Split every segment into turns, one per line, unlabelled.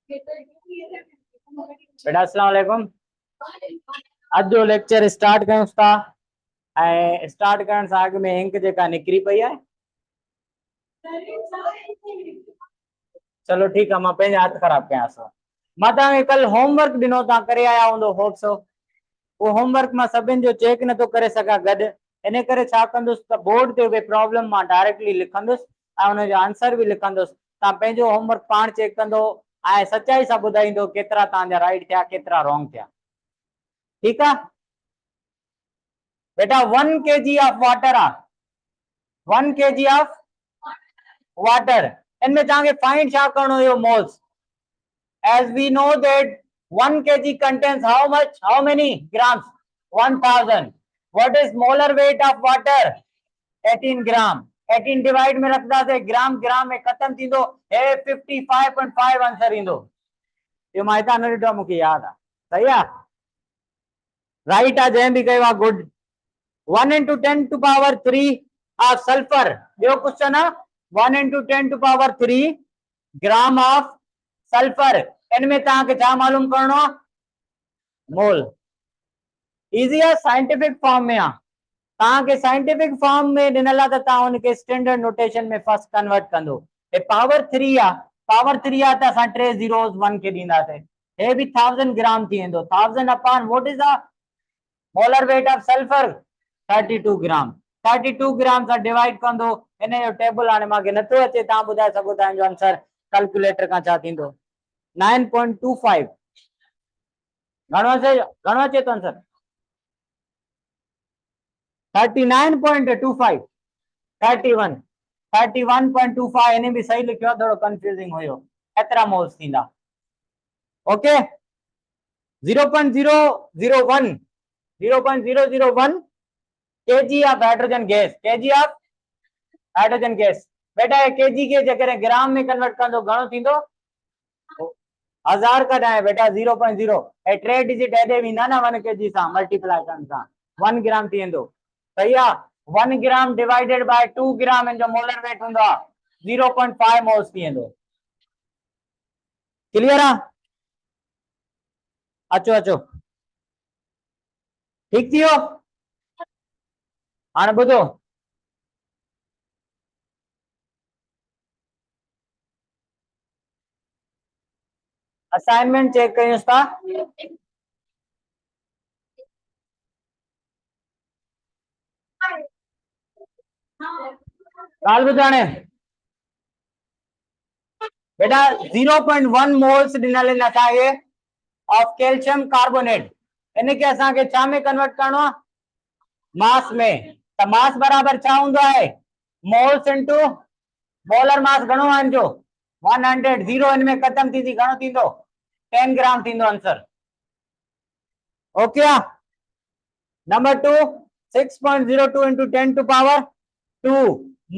बेटा अस्सलाम वालेकुम। अज जो लेक्चर स्टार्ट कयूं था ऐं स्टार्ट करण सां अॻु में इंक जेका निकिरी पई आहे। चलो ठीक है, मां पंहिंजा हथ ख़राब कयांसि। मां तव्हांखे कल होमवर्क ॾिनो, तव्हां करे आया हूंदो होप सो। वो होमवर्क मां सभिनि जो चेक नथो करे सघां गॾु, इन करे छा कंदुसि त बोर्ड ते उहे प्रॉब्लम मां डायरेक्टली लिखंदुसि ऐं उनजो आंसर बि लिखंदुसि। तव्हां पंहिंजो होमवर्क पाण चेक कंदो ऐं सच्चाई सां ॿुधाईंदो केतिरा तव्हांजा राइट थिया केतिरा रॉन्ग थिया। ठीकु आहे बेटा? 1 kg ऑफ वाटर आहे, 1 kg ऑफ वाटर। इनमें तव्हांखे फाइंड छा करणो हुयो? Moles. as we know that 1 kg contains how much, how many grams? 1000. what is molar weight of water? 18 gram। 18 divide में रखदा से ग्राम ग्राम में खत्म थींदो हे 55.5 आंसर ईंदो। ये मां हितां न ॾिठो, मूंखे यादि आहे। सही आहे, राइट आहे जंहिं बि कयो आहे, good. 1 into 10 to power 3 of sulfur। ॿियो क्वेश्चन आहे 1 into 10 to power 3 gram of sulphur. इनमें तव्हांखे छा मालूम करणो आहे? मोल। इजी आहे, साइंटिफिक फॉर्म में आहे। तव्हांखे साइंटिफिक फॉर्म में ॾिनल आहे त तव्हां उनखे स्टैंडर्ड नोटेशन में फर्स्ट कन्वर्ट कंदो। हे पावर 3 आहे, पावर 3 आहे त असां 3 zeros 1 खे ॾींदासीं। हे बि 1000 ग्राम थी वेंदो। 1000 upon what is the molar weight of sulphur? 32 ग्राम। 32 ग्राम सां डिवाइड कंदो। इन जो टेबल हाणे मूंखे नथो अचे, तव्हां ॿुधाए सघो था हिनजो आंसर कैलकुलेटर खां छा थींदो? 9.25। घणो अचे थो आंसर? 39.25। 31। 31.25। इन्हें भी सही लिखियो, थोड़ा कंफ्यूजिंग हुयो। एतिरा मोल्स थींदा। Okay 0.001 0.001 kg of hydrogen gas. kg of hydrogen gas. बेटा ये kg के जगह ग्राम में कन्वर्ट कंदो घणो थींदो? 1000 कढाए बेटा 0.0 ए 3 डिजिट एडे वेंदा न 1 kg सां मल्टीप्लाई करण सां 1 ग्राम थी वेंदो। सही आहे। 1 ग्राम डिवाइडेड बाय 2 ग्राम इन जो मोलर वेट हूंदो आहे 0.5 मोल्स थी वेंदो। क्लियर आहे? अचो अचो, ठीक थी वियो। हाणे ॿुधो, असाइनमेंट चेक कयूंसि था। ॻाल्हि ॿुधाणे बेटा 0.1 मोल्स ॾिनल आहिनि असांखे ऑफ कैल्शियम कार्बोनेट। इनखे असांखे छा में कन्वर्ट करणो आहे? मास में। त मास बराबर छा हूंदो आहे? मोल्स इनटू मोलर मास घणो आहे इनजो? 100। 0 इनमें खत्म थींदी घणो थींदो? 10 ग्राम थींदो answer. Okay number 2 6.02 into 10 to power 2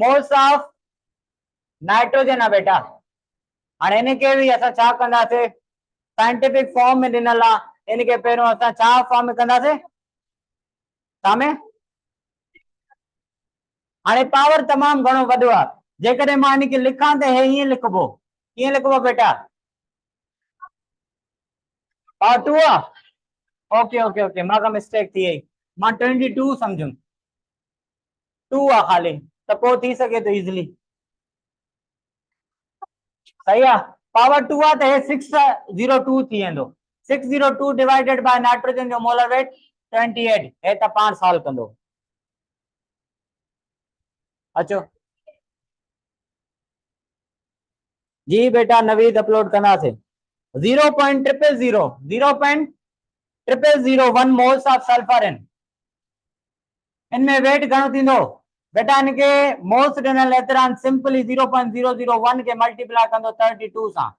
moles of nitrogen आहे बेटा। हाणे इनखे बि असां छा कंदासीं? साइंटिफिक फॉर्म में ॾिनल आहे। इनखे पहिरियों असां छा फॉर्म में कंदासीं? छा में? हाणे पावर तमामु घणो वॾो आहे। जेकॾहिं मां इनखे लिखां त हे ईअं लिखबो। कीअं लिखबो बेटा? पावर 2 आहे। ओके ओके ओके, मां मिस्टेक थी वई। मां 22 समझुमि। 2 आहे खाली, त पोइ थी सघे थो इज़िली। सही आहे। पावर 2 आहे त हे 602 थी वेंदो। 602 डिवाइडेड बाय नाइट्रोजन जो मोलर वेट 28। हे त पाण सॉल्व कंदो। अचो जी बेटा, नवीद अपलोड कंदासीं। 0.000 मोल्स ऑफ सल्फर इनमें वेट घणो थींदो? बेटा इनके मोल्स ॾिनल एतिरा सिंपली 0.001 के मल्टीप्लाई कंदो 32 सां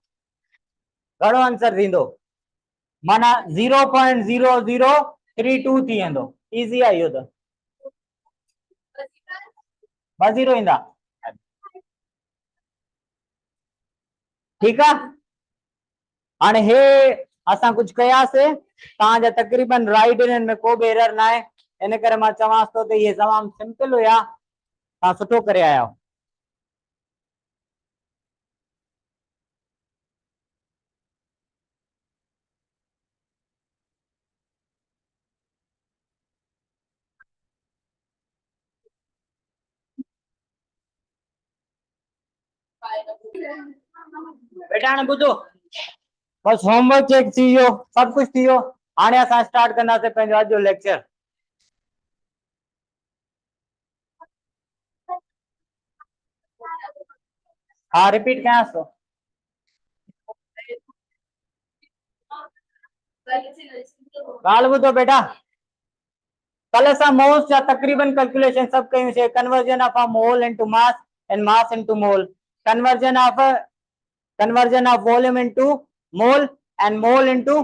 घणो आंसर थींदो? माना 0.0032 थी वेंदो। इजी आहे इहो त। बस 0 ईंदा। ठीक है। हाणे हे असां कुछ कयासीं, तव्हांजा तकरीबन राइट इन में को भी एरर ना है। इन करे मां चवांस तो ये तमाम सिंपल हुया, तव्हां सुठो करे आया हो। बेटा हाणे ॿुधो, बस होमवर्क चेक थी वियो, सब कुछ थी वियो। हाणे असां स्टार्ट कंदासीं पंहिंजो अॼु जो लेक्चर। हाँ रिपीट कयांसि थो। ॻाल्हि ॿुधो बेटा, कल असां मोल्स जा तकरीबन कैलकुलेशन सब कयूं से, conversion of a mole into mass and mass into mole, conversion of volume into mole and mole into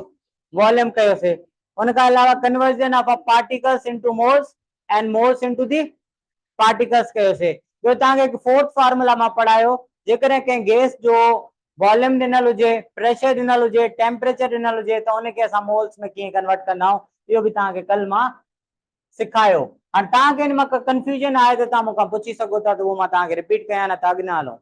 volume कयो से। उन खां अलावा conversion of a particles into moles and moles into the particles कयो से। जो तव्हांखे एक फोर्थ फार्मूला मां पढ़ायो, जेकॾहिं कंहिं गैस जो वॉल्यूम ॾिनल हुजे, प्रेशर ॾिनल हुजे, टेम्परेचर ॾिनल हुजे, त उनखे असां मोल्स में कीअं कन्वर्ट कंदा आहियूं, इहो बि तव्हांखे कल मां सिखायो। हाणे तव्हांखे हिन मां कंफ्यूजन आहे त तव्हां मूंखां पुछी सघो था, त उहो मां तव्हांखे रिपीट कयां, न त अॻियां हलो।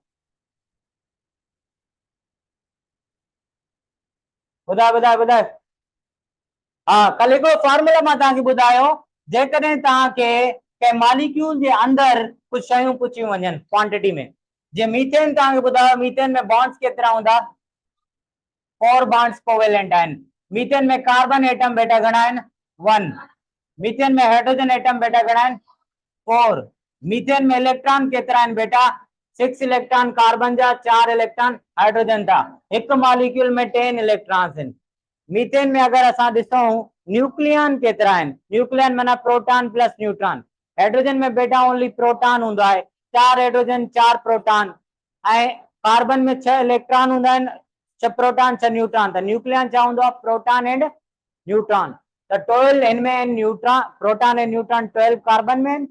ॿुधायो ॿुधायो ॿुधायो। हाँ, कल हिकिड़ो फार्मूला मां तव्हांखे ॿुधायो, जेकॾहिं तव्हांखे कंहिं मॉलिक्यूल जे अंदरि कुछ शयूं पुछियूं वञनि क्वांटिटी में, जीअं मीथेन तव्हांखे ॿुधायो, मीथेन में बॉन्ड्स केतिरा हूंदा, 4 बॉन्ड्स कोवेलेंट आहिनि। मीथेन में कार्बन एटम बेटा घणा आहिनि, 1। मीथेन में हाइड्रोजन एटम बेटा घणा आहिनि, 4। मीथेन में इलेक्ट्रॉन केतिरा आहिनि बेटा, 6 इलेक्ट्रॉन कार्बन जा, 4 इलेक्ट्रॉन हाइड्रोजन जा। एक मॉलिक्यूल में 10 इलेक्ट्रॉन्स आहिनि। मीथेन में अगर असां ॾिसूं न्यूक्लियन केतिरा आहिनि, न्यूक्लियन माना प्रोटॉन प्लस न्यूट्रॉन। हाइड्रोजन में बेटा ओनली प्रोटॉन हूंदो आहे, 4 हाइड्रोजन 4 प्रोटॉन। ऐं कार्बन में 6 इलेक्ट्रॉन हूंदा आहिनि, 6 प्रोटॉन 6 न्यूट्रॉन। त न्यूक्लियन छा हूंदो आहे, प्रोटॉन एंड न्यूट्रॉन। त 12 इनमें neutron, proton and neutron 12 carbon में,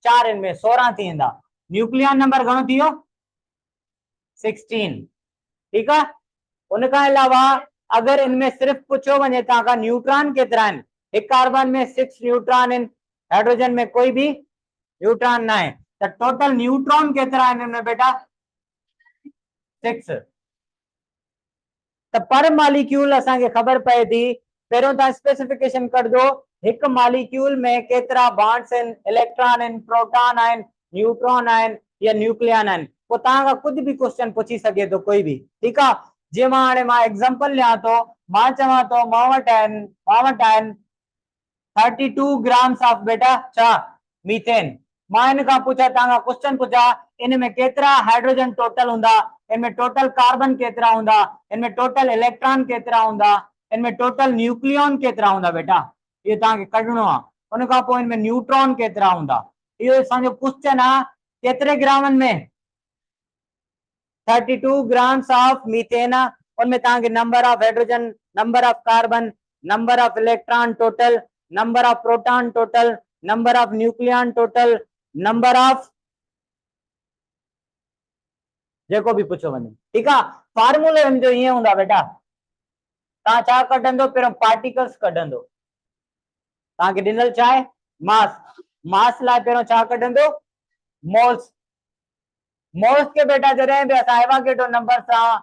4 इनमें 16 थी वेंदा। न्यूक्लियन नंबर घणो थी वियो, 16। ठीक है। उनका अलावा अगर इनमें सिर्फ पूछो वने तव्हां न्यूट्रॉन केतिरा आहिनि, एक कार्बन में 6 न्यूट्रॉन आहिनि, हाइड्रोजन में कोई भी न्यूट्रॉन ना है, तो टोटल न्यूट्रॉन केतिरा आहिनि इनमें बेटा, 6। तो पर मॉलिक्यूल असांखे ख़बर पए थी, पहिरियों तव्हां स्पेसिफिकेशन कढो, एक मॉलिक्यूल में केतिरा बॉन्ड्स आहिनि, इलेक्ट्रॉन आहिनि, प्रोटॉन आहिनि, न्यूट्रॉन आहिनि या न्यूक्लियन आहिनि। पोइ तव्हां खुद भी क्वेश्चन पूछी सके तो कोई भी। ठीक है। जे मां हाणे मां एग्जांपल लिया तो, मां चवां तो मां वटि आहिनि 32 ग्राम्स ऑफ बेटा छा, मीथेन। मां इन खां पुछा, तव्हां क्वेश्चन पूछा, इनमें केतिरा हाइड्रोजन टोटल हूंदा, इनमें टोटल कार्बन केतिरा हूंदा, इनमें टोटल इलेक्ट्रॉन केतिरा हूंदा, इनमें टोटल न्यूक्लियन केतिरा हूंदा बेटा, इहो तव्हांखे कढणो आहे। उन खां पोइ इनमें न्यूट्रॉन केतिरा हूंदा, इहो असांजो क्वेश्चन आहे। केतिरे ग्रामनि में, 32 ग्राम्स ऑफ मीथेन। उनमें तव्हांखे number of hydrogen, number of carbon, number of electron total, number of proton total, number of nucleon total, number of जेको भी पूछो वने। ठीक है। फार्मूलो जो ये हूंदा बेटा, तव्हां छा कढंदो, पहिरियों पार्टिकल्स कढंदो। तव्हांखे ॾिनल छा आहे, मास। मास लाइ पहिरियों छा कढंदो, मोल्स। मोल्स के बेटा जॾहिं बि असां एवागेड्रो नंबर सां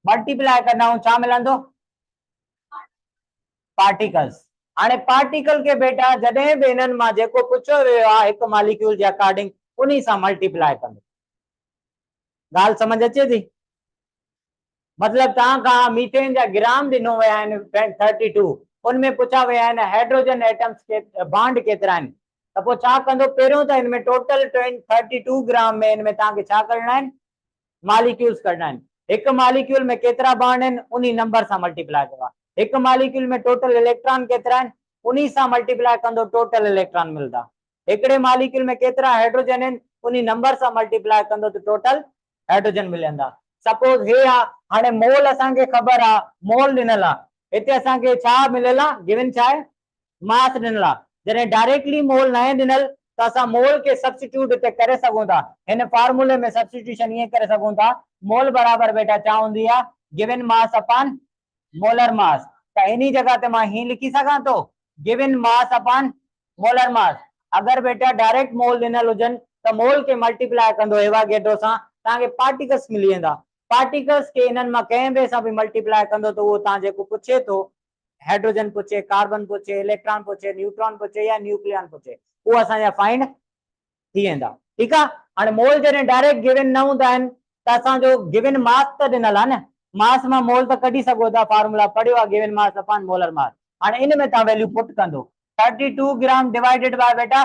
मल्टीप्लाई कंदा आहियूं, छा मिलंदो, पार्टिकल्स। हाणे पार्टिकल के बेटा जॾहिं बि इन्हनि मां जेको पुछियो वियो आहे हिकु मॉलिक्यूल जे अकॉर्डिंग, उन्ही सां मल्टीप्लाई कंदो। ॻाल्हि समझ अचे थी, मतलब तव्हां खां मीथेन जा ग्राम ॾिनो विया आहिनि 32, उनमें पुछा विया आहिनि हाइड्रोजन एटम्स के बॉन्ड केतिरा आहिनि, त पोइ छा कंदो, पहिरियों त इनमें टोटल 32 ग्राम में इनमें तव्हांखे छा करणा आहिनि, मॉलिक्यूल्स कढणा आहिनि। हिकु मॉलिक्यूल में केतिरा बॉन्ड आहिनि, उन्ही नंबर सां मल्टीप्लाई कयो। हिकु मॉलिक्यूल में टोटल इलेक्ट्रॉन केतिरा आहिनि, उन्ही सां मल्टीप्लाई कंदो, टोटल इलेक्ट्रॉन मिलदा। हिकिड़े मॉलिक्यूल में केतिरा हाइड्रोजन आहिनि, उन्ही नंबर सां मल्टीप्लाई कंदो त टोटल हाइड्रोजन मिलंदा। सपोज हे आ, हाणे मोल असांखे ख़बर आहे, मोल ॾिनल आहे, हिते असांखे छा मिलियल आहे, गिवन छा आहे, मास ॾिनल आहे। जॾहिं डायरेक्टली मोल न आहे ॾिनल, त असां मोल के सब्स्टिट्यूट हिते करे सघूं था। हिन फार्मूले में सब्स्टिट्यूशन ईअं करे सघूं था, मोल बराबर बेटा छा हूंदी आहे, given mass upon molar mass. त इन्ही जगह ते मां हीअं लिखी सघां थो, given mass upon molar mass. अगर बेटा डायरेक्ट मोल ॾिनल हुजनि, त मोल के मल्टीप्लाई कंदो एवागेड्रो सां, तव्हांखे पार्टिकल्स मिली वेंदा। पार्टिकल्स के इन्हनि मां कंहिं बि सां बि मल्टीप्लाई कंदो, त उहो तव्हां जेको पुछे थो, हाइड्रोजन पुछे, कार्बन पुछे, इलेक्ट्रॉन पुछे, न्यूट्रॉन पुछे या न्यूक्लियन पुछे, उहो असांजा फाइंड थी वेंदा। ठीकु आहे। हाणे मोल जॾहिं डायरेक्ट गिवन न हूंदा आहिनि, त असांजो गिवन मास त ॾिनल आहे न, मास मां मोल त कढी सघो था, फार्मूला पढ़ियो आहे, given mass upon molar mass. हाणे इन में तव्हां वैल्यू पुट कंदो, 32 ग्राम डिवाइडेड बाय बेटा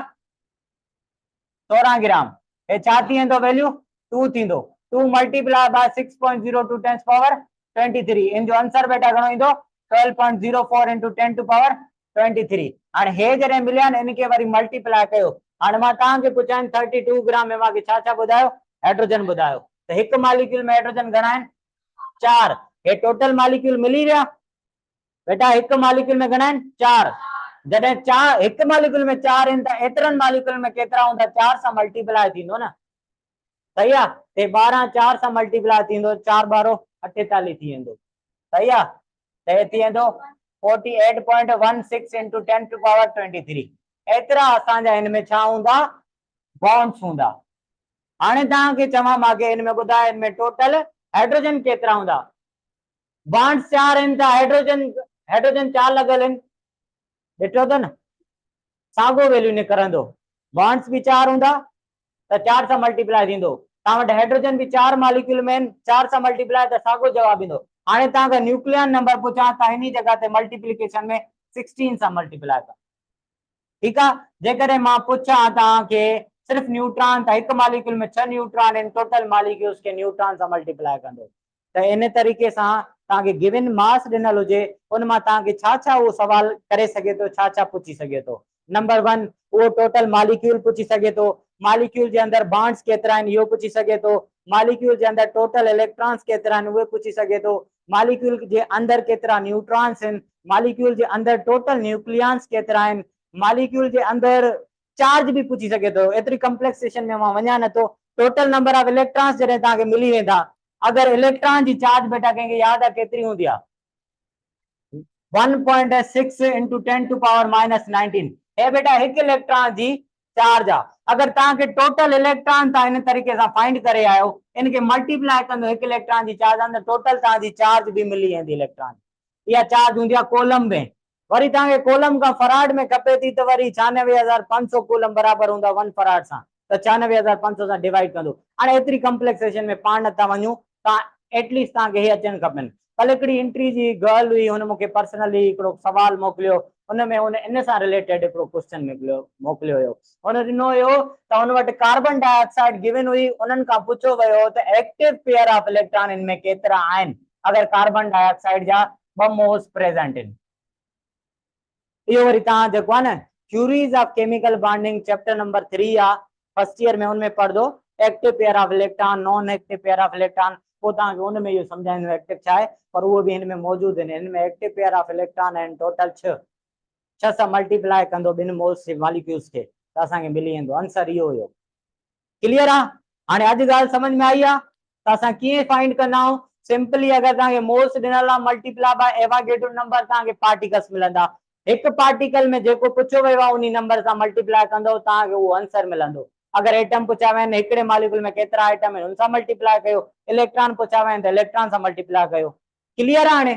16 ग्राम, हे छा थी वेंदो वैल्यू 2 थींदो, 2 मल्टीप्लाई बाय 6.02 10 पावर 23, इन जो आंसर बेटा घणो ईंदो 12.04 into 10 to power 23। हाणे हे जॾहिं मिलिया न, इनखे वरी मल्टीप्लाई कयो। हाणे मां तव्हांखे पुछां 32 ग्राम में मूंखे छा छा ॿुधायो, हाइड्रोजन ॿुधायो, त हिकु मॉलिक्यूल में हाइड्रोजन घणा आहिनि 4, हे टोटल मॉलिक्यूल मिली विया बेटा, हिकु मॉलिक्यूल में घणा आहिनि 4, जॾहिं 4 हिकु मॉलिक्यूल में 4 आहिनि त एतिरनि मॉलिक्यूल में केतिरा हूंदा, 4 सां मल्टीप्लाई थींदो न, सही आहे, ते 12 4 सां मल्टीप्लाई थींदो, 4 12 48 थी वेंदो, सही आहे, त हे थी वेंदो 48.16 into 10 to power 23, एतिरा असांजा हिन में छा हूंदा बॉन्ड्स हूंदा। हाणे तव्हांखे चवां मांखे हिन में ॿुधाए, हिन में टोटल हाइड्रोजन केतिरा हूंदा, बॉन्ड्स 4 आहिनि त हाइड्रोजन 4 लॻल आहिनि, ॾिठो अथव न, साॻियो वैल्यू निकिरंदो, बॉन्ड्स बि 4 हूंदा त 4 सां मल्टीप्लाई थींदो, तव्हां वटि हाइड्रोजन बि 4 मॉलिक्यूल में आहिनि, 4 सां मल्टीप्लाई त साॻियो जवाब ईंदो। हाणे तव्हांखे न्यूक्लियन नंबर पुछां त हिन जगह ते मल्टीप्लिकेशन में 16 सां मल्टीप्लाई कर, ठीक है। जेकॾहिं मां पुछां तव्हांखे सिर्फ न्यूट्रॉन, त हिकु मॉलिक्यूल में 6 न्यूट्रॉन आहिनि, टोटल मॉलिक्यूल्स के न्यूट्रॉन सां मल्टीप्लाई कंदो, त इन तरीक़े सां तव्हांखे गिवन मास ॾिनल हुजे, उन मां तव्हांखे छा छा उहो सवाल करे सघे थो, छा छा पुछी सघे थो। नंबर 1 वो टोटल मॉलिक्यूल पुछी सके तो, मॉलिक्यूल के अंदर बॉन्ड्स केतरा आहिनि इहो पुछी सके तो, मॉलिक्यूल के अंदर टोटल इलेक्ट्रॉन्स केतरा आहिनि उहे पुछी सके तो, मॉलिक्यूल के अंदर केतरा न्यूट्रॉन्स आहिनि, मॉलिक्यूल के अंदर टोटल न्यूक्लियॉन्स केतरा आहिनि, मॉलिक्यूल के अंदर चार्ज भी पुछी सके तो। एतरी कॉम्प्लेक्सेशन में मां वञा नथो, टोटल नंबर ऑफ इलेक्ट्रॉन्स जॾहिं तव्हांखे मिली वेंदा, अगर इलेक्ट्रॉन जी चार्ज बेटा कंहिंखे याद आहे केतरी हूंदी आहे 1.6 into 10 to power minus 19, हे बेटा एक इलेक्ट्रॉन जी चार्ज आ। अगर तव्हांखे टोटल इलेक्ट्रॉन तव्हां इन तरीक़े सां फाइंड करे आयो, इनके मल्टीप्लाई कंदो एक इलेक्ट्रॉन जी चार्ज अंदर टोटल तव्हांजी चार्ज भी मिली वेंदी इलेक्ट्रॉन, इहा चार्ज हूंदी आहे कोलम में। वरी तव्हांखे कोलम का फराड में खपे थी त वरी 96,500 कोलम बराबर हूंदा 1 फराड सां, त 96,500 सां डिवाइड कंदो। हाणे एतरी कॉम्प्लेक्सेशन में पाण नथा वञूं, तव्हां एटलीस्ट तव्हांखे हे अचनि खपनि। कल हिकिड़ी इंट्री जी गर्ल हुई, हुन मूंखे पर्सनली हिकिड़ो सवाल मोकिलियो, हुन में हुन इन सां रिलेटेड हिकिड़ो क्वेश्चन मोकिलियो हुयो। हुन ॾिनो हुयो त हुन वटि कार्बन डाइऑक्साइड गिवन हुई, उन्हनि खां पुछो वियो त एक्टिव पेयर ऑफ इलेक्ट्रॉन इनमें केतिरा आहिनि अगर कार्बन डाइऑक्साइड जा 2 मोल्स प्रेजेंट आहिनि। इहो वरी तव्हां जेको आहे न theories of chemical bonding chapter number 3 आहे फर्स्ट ईयर में, उनमें पढ़दो active pair of electron, non active pair of electron, पोइ तव्हांखे उन में इहो सम्झाईंदो एक्टिव छा आहे, पर उहो बि हिन में मौजूदु आहिनि। हिन में एक्टिव पेयर ऑफ इलेक्ट्रॉन आहिनि टोटल 6 सां मल्टीप्लाई कंदो ॿिनि मोल्स मॉलिक्यूल्स खे त असांखे मिली वेंदो, आंसर इहो हुयो। क्लियर आहे? हाणे अॼु ॻाल्हि समझ में आई आहे त असां कीअं फाइंड कंदा आहियूं, सिंपली अगर तव्हांखे मोल्स ॾिनल आहे मल्टीप्लाई बाय एवोगैड्रो नंबर तव्हांखे पार्टिकल्स मिलंदा, एक पार्टिकल में जेको पुछो वियो आहे उन नंबर सां मल्टीप्लाई कंदो तव्हांखे उहो आंसर मिलंदो। अगर एटम पुछा विया आहिनि हिकिड़े मॉलिक्यूल में केतिरा एटम आहिनि उन सां मल्टीप्लाई कयो, इलेक्ट्रॉन पुछा विया आहिनि त इलेक्ट्रॉन सां मल्टीप्लाई कयो। क्लियर आहे? हाणे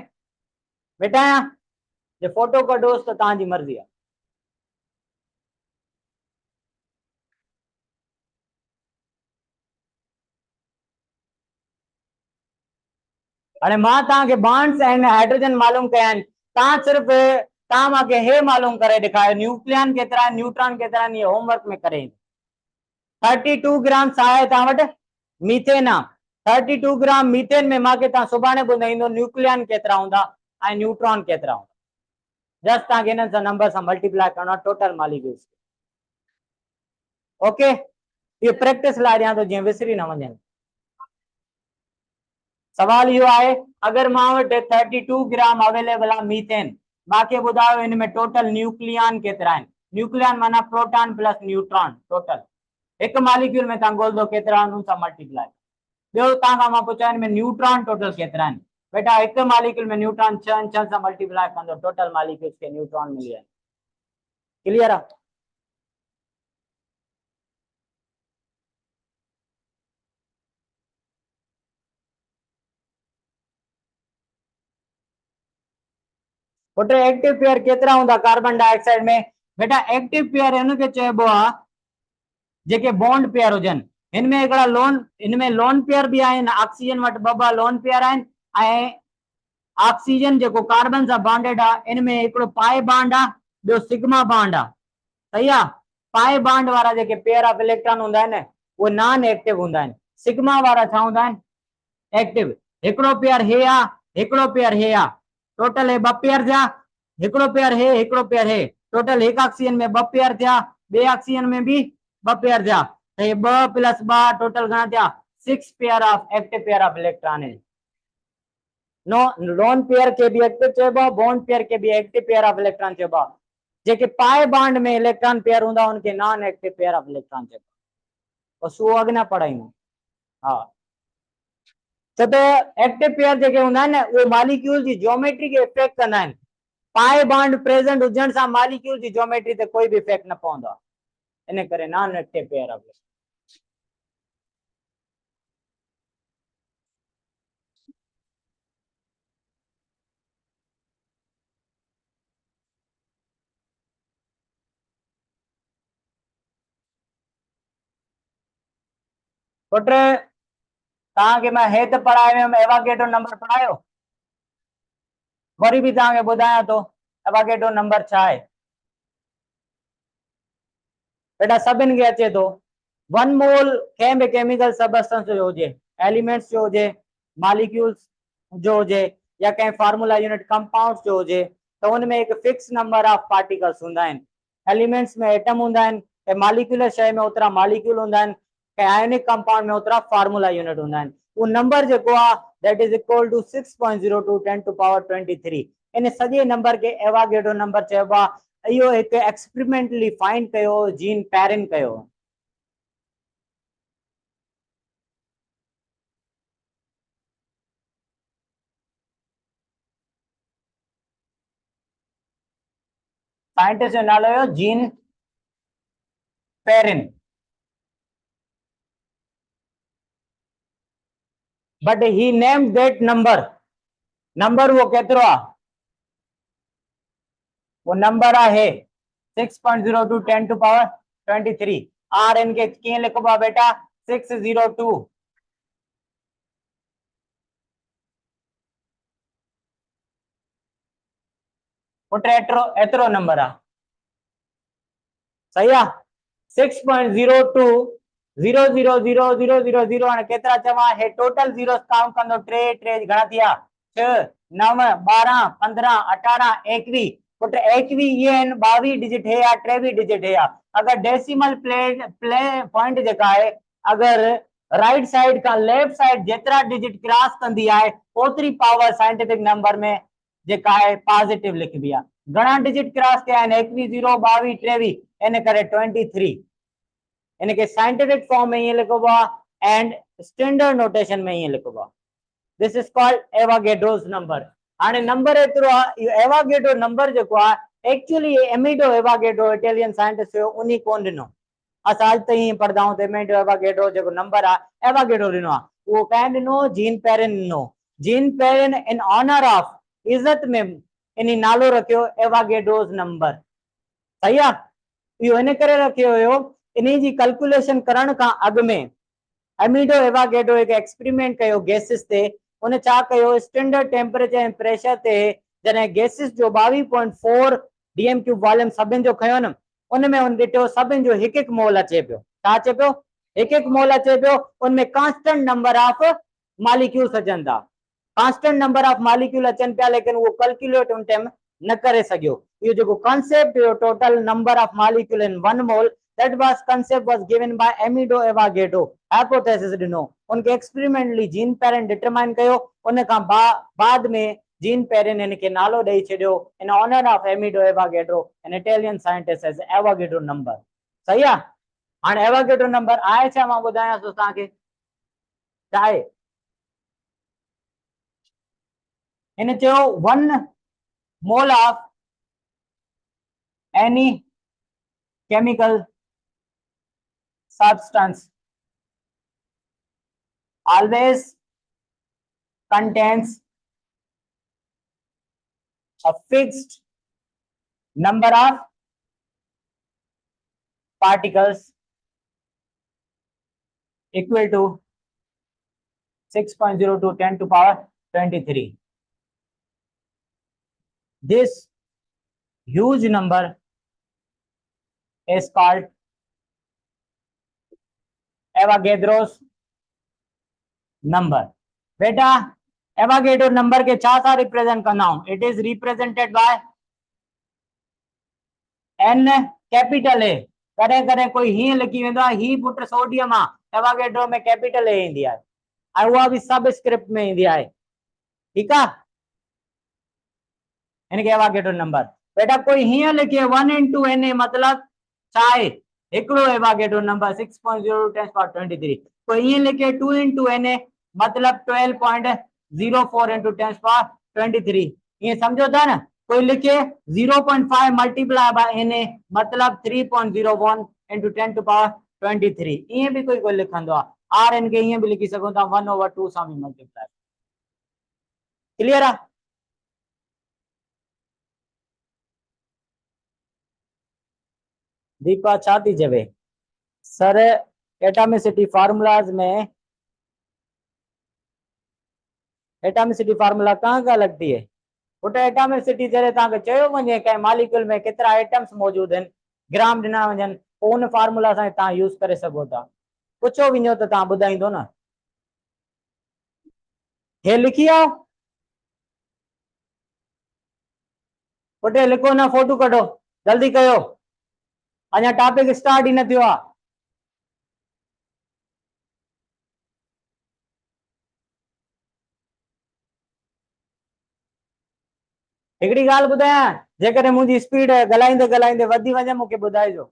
बेटा जे फोटो कढोसि त तव्हांजी मर्ज़ी आहे। हाणे मां तव्हांखे बॉन्ड्स एंड हाइड्रोजन मालूम कया आहिनि, तव्हां सिर्फ़ तव्हां मूंखे हे मालूम करे ॾेखारियो न्यूक्लियन केतिरा आहिनि, न्यूट्रॉन केतिरा आहिनि, इहे होमवर्क में करे। 32 ग्राम छा आहे तव्हां वटि मीथेन आहे, 32 ग्राम मीथेन में मूंखे तव्हां सुभाणे ॿुधाईंदो न्यूक्लियन केतिरा हूंदा ऐं न्यूट्रॉन केतिरा हूंदा, जस्ट तव्हांखे हिननि सां नंबर सां मल्टीप्लाई करणो आहे टोटल मॉलिक्यूल्स। ओके, इहो प्रैक्टिस लाइ ॾियां थो जीअं विसरी न वञनि। सवाल इहो आहे, अगर मां वटि 32 ग्राम अवेलेबल आहे मीथेन, मूंखे ॿुधायो हिन में टोटल न्यूक्लियन केतिरा आहिनि, न्यूक्लियन माना प्रोटॉन प्लस न्यूट्रॉन, टोटल एक मॉलिक्यूल में तव्हां ॻोल्हंदो केतिरा आहिनि उन सां मल्टीप्लाई। ॿियो तव्हां खां मां पुछां हिन में न्यूट्रॉन टोटल केतिरा आहिनि, बेटा हिकु मॉलिक्यूल में न्यूट्रॉन 6 सां मल्टीप्लाई कंदो टोटल मॉलिक्यूल्स खे न्यूट्रॉन मिली वेंदा। क्लियर आहे? पुट एक्टिव पेयर केतिरा हूंदा कार्बन डाइऑक्साइड में, बेटा एक्टिव पेयर उनखे चइबो आहे जेके बॉन्ड पेयर हुजनि। इनमें हिकिड़ा लोन इनमें लोन पेयर भी आहिनि ऑक्सीजन वटि ॿ लोन पेयर आहिनि ऐं ऑक्सीजन जेको कार्बन सां बॉन्डेड आहे इनमें हिकिड़ो पाए बॉन्ड आहे ॿियो सिग्मा बॉन्ड आहे सही आहे पाए बॉन्ड वारा जेके पेयर ऑफ इलेक्ट्रॉन हूंदा आहिनि उहे नॉन एक्टिव हूंदा आहिनि सिग्मा वारा छा हूंदा आहिनि एक्टिव हिकिड़ो पेयर हे आहे हिकिड़ो पेयर हे आहे टोटल हे ॿ पेयर थिया हिकिड़ो पेयर हे हिकिड़ो पेयर हे टोटल हिकु ऑक्सीजन में ॿ पेयर थिया ॿिए ऑक्सीजन में भी ॿ पेयर थिया त हे ॿ प्लस ॿ टोटल घणा थिया 6 pair of active pair of electron आहिनि नो लोन पेयर के भी एक्टिव चइबो आहे बॉन्ड पेयर के भी एक्टिव पेयर ऑफ इलेक्ट्रॉन चइबो आहे जेके पाए बॉन्ड में इलेक्ट्रॉन पेयर हूंदा उनके non active pair of electron चइबो आहे बस उहो अॻियां पढ़ाईंदुमि हा छो त एक्टिव पेयर जेके हूंदा आहिनि न उहे मॉलिक्यूल जी ज्योमेट्री खे इफेक्ट कंदा आहिनि पाए बॉन्ड प्रेजेंट हुजण सां मॉलिक्यूल जी ज्योमेट्री ते कोई बि इफेक्ट न पवंदो आहे इन करे non active pair of put तव्हांखे मां हे त पढ़ायो हुयमि एवागेड्रो नंबर पढ़ायो वरी बि तव्हांखे ॿुधायां थो एवागेड्रो नंबर छा आहे बेटा सभिनि खे अचे थो 1 मोल कंहिं बि केमिकल सबस्टेंस जो हुजे एलिमेंट्स जो हुजे मॉलिक्यूल्स जो हुजे या कंहिं फार्मूला यूनिट कंपाउंड्स जो हुजे त उनमें हिकु फिक्स नंबर ऑफ पार्टिकल्स हूंदा आहिनि एलिमेंट्स में एटम हूंदा आहिनि कंहिं मॉलिक्यूलर शइ में ओतिरा मॉलिक्यूल हूंदा आहिनि कंहिं आयोनिक कंपाउंड में ओतिरा फार्मूला यूनिट हूंदा आहिनि उहो नंबर जेको आहे that is equal to 6.02 10 to power 23 इन सॼे नंबर खे एवागेड्रो नंबर चइबो आहे इहो हिकु एक्सपेरिमेंटली फाइंड कयो जीन पैरिन कयो साइंटिस्ट जो नालो हुयो Jean Perrin but he named that number वो केतिरो आहे वो नंबर आहे 6.02 10 टू पावर 23 आर इन के कीअं लिखबो आहे बेटा 602 पुट एतिरो नंबर आहे सही आहे 6.02 0.000000 हाणे केतिरा चवां हे टोटल ज़ीरोस काउंट कंदो टे घणा थी विया 6 9 12 15 18 21 पुट 21 इहे आहिनि 22 डिजिट हे आहे 23 डिजिट हे आहे अगरि डेसिमल पॉइंट जेका आहे अगरि राइट साइड खां लेफ्ट साइड जेतिरा डिजिट क्रॉस कंदी आहे ओतिरी पावर साइंटिफिक नंबर में जेका आहे पॉजिटिव लिखबी आहे घणा डिजिट क्रॉस कया आहिनि 21 0 22 23 इन करे 23 इनके साइंटिफिक फॉर्म में ये लिखो एंड स्टैंडर्ड नोटेशन में ये लिखो this is called Avogadro's number हाने नंबर एतिरो एवागेड्रो नंबर जेको आहे actually Amedeo Avogadro Italian scientist हुयो उन्हीं कोन ॾिनो असां अॼु ताईं पढ़ंदा आहियूं एमिडो एवागेड्रो जेको नंबर आहे एवागेड्रो ॾिनो आहे उहो कंहिं ॾिनो जीन पेरिन ॾिनो Jean Perrin in honour of इज़त में इन नालो रखियो एवागेड्रोस नंबर सही आहे इहो इन करे रखियो हुयो इन जी कैलकुलेशन करण खां अॻु में एमिडो एवागेड्रो हिकु एक्सपेरिमेंट कयो गैसिस ते उन छा कयो स्टैंडर्ड टेम्परेचर ऐं प्रेशर ते जॾहिं गैसिस जो 22.4 डीएम क्यूब वॉल्यूम सभिनि जो खयो न उन में उन ॾिठो सभिनि जो हिकु हिकु मोल अचे पियो छा अचे पियो हिकु हिकु मोल अचे पियो उनमें कांस्टेंट नंबर ऑफ मॉलिक्यूल्स अचनि था कांस्टेंट नंबर ऑफ मॉलिक्यूल अचनि पिया लेकिन उहो कैलकुलेट उन टाइम न करे सघियो इहो जेको कॉन्सेप्ट हुयो total number of molecule in 1 mole that was concept was given by Amido Avogadro hypothesis ॾिनो उनके एक्सपेरिमेंटली जीन पेरिन डिटरमाइन कयो उन खां बाद में जीन पेरिन इनके नालो ॾेई छॾियो in honour of Amedeo Avogadro an Italian scientist as Avogadro number सही आहे हाणे एवागेड्रो नंबर आहे छा मां ॿुधायां थो तव्हांखे छा आहे हिन चयो 1 mole of any chemical substance always contains a fixed number of particles equal to 6.02 10 to power 23. This huge number is called Avogadro's number. बेटा एवोगैड्रो नंबर के छा सा रिप्रेजेंट कंदा हूं. It is represented by N capital A. करें करें कोई ही लिखी वेंदो आहे ही पुट सोडियम आहे एवोगैड्रो में कैपिटल ए ईंदी आहे ऐं उहा बि सब स्क्रिप्ट में ईंदी आहे. ठीक आहे इनके एवोगैड्रो नंबर. बेटा कोई हीअं लिखे 1 into Na मतलब छा आहे हिकिड़ो एवोगैड्रो नंबर 6.0 10 power 23. कोई हीअं लिखे 2 into Na मतलब 12.04 into 10 power 23. ये समझो था ना. कोई लिखे 0.5 multiplied by Na मतलब 3.01 into 10 to power 23. ये भी कोई लिखंदो आहे. आर एन के ये भी लिखी सको था 1/2 सां भी मल्टीप्लाई. क्लियर है. दीपा छा थी चवे सर एटॉमिसिटी फार्मूलाज में एटॉमिसिटी फार्मूला कहाँ का लगती है. पुट एटॉमिसिटी जरे तव्हांखे चयो वञे कंहिं मॉलिक्यूल में केतिरा एटम्स मौजूद आहिनि ग्राम ॾिना वञनि पोइ उन फार्मूला सां तव्हां यूज़ करे सघो था. पुछो वञो त तव्हां ॿुधाईंदो न. हे लिखी आओ पुट लिखो न फोटो कढो जल्दी कयो अञा टॉपिक स्टार्ट ही न थियो आहे. हिकिड़ी ॻाल्हि ॿुधायां जेकॾहिं मुंहिंजी स्पीड ॻाल्हाईंदे ॻाल्हाईंदे वधी वञे मूंखे ॿुधाइजो.